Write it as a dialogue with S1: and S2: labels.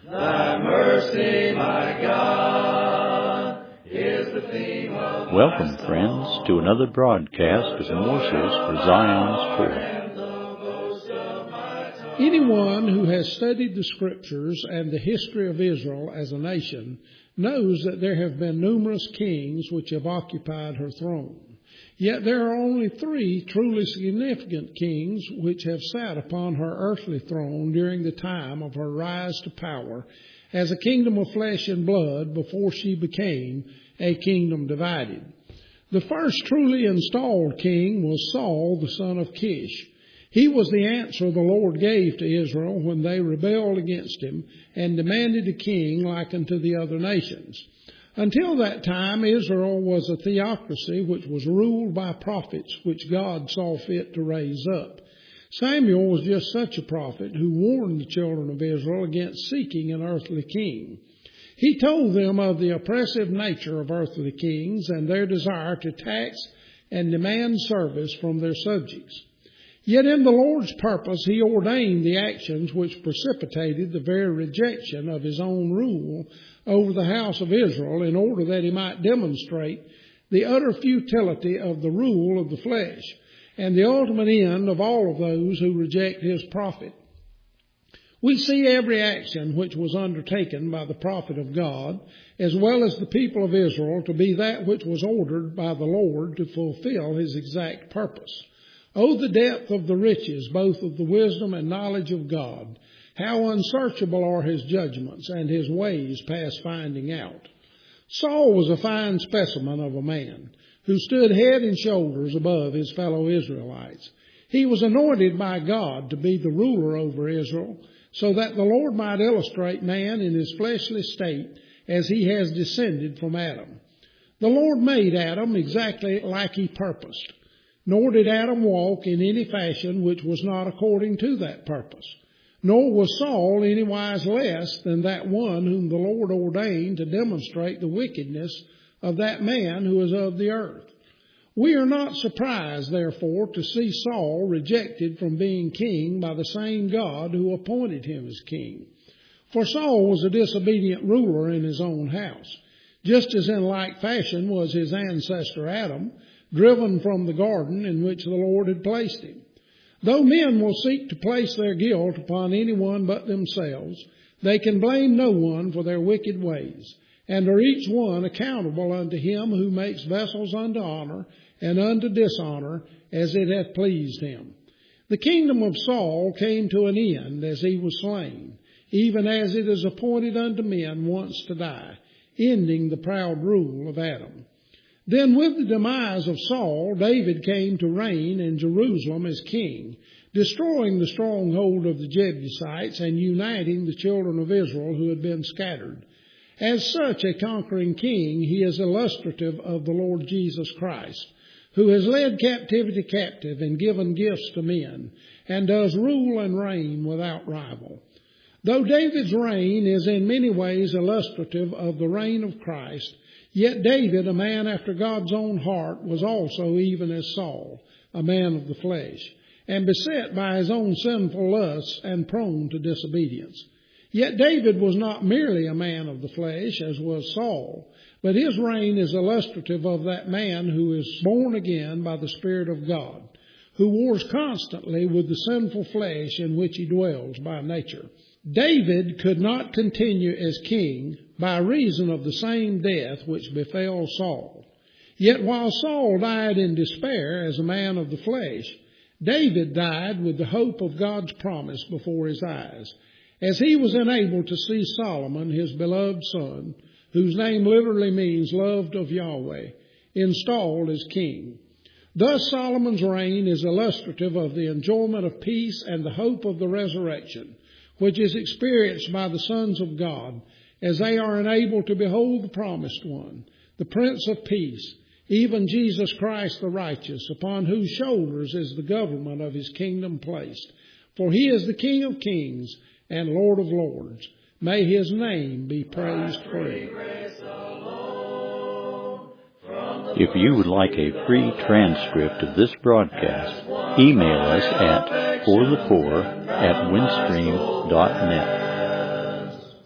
S1: Thy mercy, my God, is the theme of
S2: Welcome, friends, to another broadcast of Morsels for Zion's Poor.
S3: Anyone who has studied the Scriptures and the history of Israel as a nation knows that there have been numerous kings which have occupied her throne. Yet there are only 3 truly significant kings which have sat upon her earthly throne during the time of her rise to power as a kingdom of flesh and blood before she became a kingdom divided. The first truly installed king was Saul, the son of Kish. He was the answer the Lord gave to Israel when they rebelled against him and demanded a king like unto the other nations. Until that time, Israel was a theocracy which was ruled by prophets which God saw fit to raise up. Samuel was just such a prophet who warned the children of Israel against seeking an earthly king. He told them of the oppressive nature of earthly kings and their desire to tax and demand service from their subjects. Yet in the Lord's purpose, he ordained the actions which precipitated the very rejection of his own rule over the house of Israel in order that he might demonstrate the utter futility of the rule of the flesh and the ultimate end of all of those who reject his prophet. We see every action which was undertaken by the prophet of God, as well as the people of Israel, to be that which was ordered by the Lord to fulfill his exact purpose. Oh, the depth of the riches, both of the wisdom and knowledge of God! How unsearchable are his judgments, and his ways past finding out. Saul was a fine specimen of a man who stood head and shoulders above his fellow Israelites. He was anointed by God to be the ruler over Israel, so that the Lord might illustrate man in his fleshly state as he has descended from Adam. The Lord made Adam exactly like he purposed. Nor did Adam walk in any fashion which was not according to that purpose. Nor was Saul anywise less than that one whom the Lord ordained to demonstrate the wickedness of that man who is of the earth. We are not surprised, therefore, to see Saul rejected from being king by the same God who appointed him as king. For Saul was a disobedient ruler in his own house, just as in like fashion was his ancestor Adam, driven from the garden in which the Lord had placed him. Though men will seek to place their guilt upon anyone but themselves, they can blame no one for their wicked ways, and are each one accountable unto him who makes vessels unto honor and unto dishonor as it hath pleased him. The kingdom of Saul came to an end as he was slain, even as it is appointed unto men once to die, ending the proud rule of Adam. Then with the demise of Saul, David came to reign in Jerusalem as king, destroying the stronghold of the Jebusites and uniting the children of Israel who had been scattered. As such a conquering king, he is illustrative of the Lord Jesus Christ, who has led captivity captive and given gifts to men, and does rule and reign without rival. Though David's reign is in many ways illustrative of the reign of Christ, yet David, a man after God's own heart, was also even as Saul, a man of the flesh, and beset by his own sinful lusts and prone to disobedience. Yet David was not merely a man of the flesh, as was Saul, but his reign is illustrative of that man who is born again by the Spirit of God, who wars constantly with the sinful flesh in which he dwells by nature. David could not continue as king by reason of the same death which befell Saul. Yet while Saul died in despair as a man of the flesh, David died with the hope of God's promise before his eyes, as he was enabled to see Solomon, his beloved son, whose name literally means loved of Yahweh, installed as king. Thus Solomon's reign is illustrative of the enjoyment of peace and the hope of the resurrection, which is experienced by the sons of God, as they are enabled to behold the promised one, the Prince of Peace, even Jesus Christ the righteous, upon whose shoulders is the government of his kingdom placed. For he is the King of kings and Lord of lords. May his name be praised forever.
S2: If you would like a free transcript of this broadcast, email us at forthepoor@windstream.net.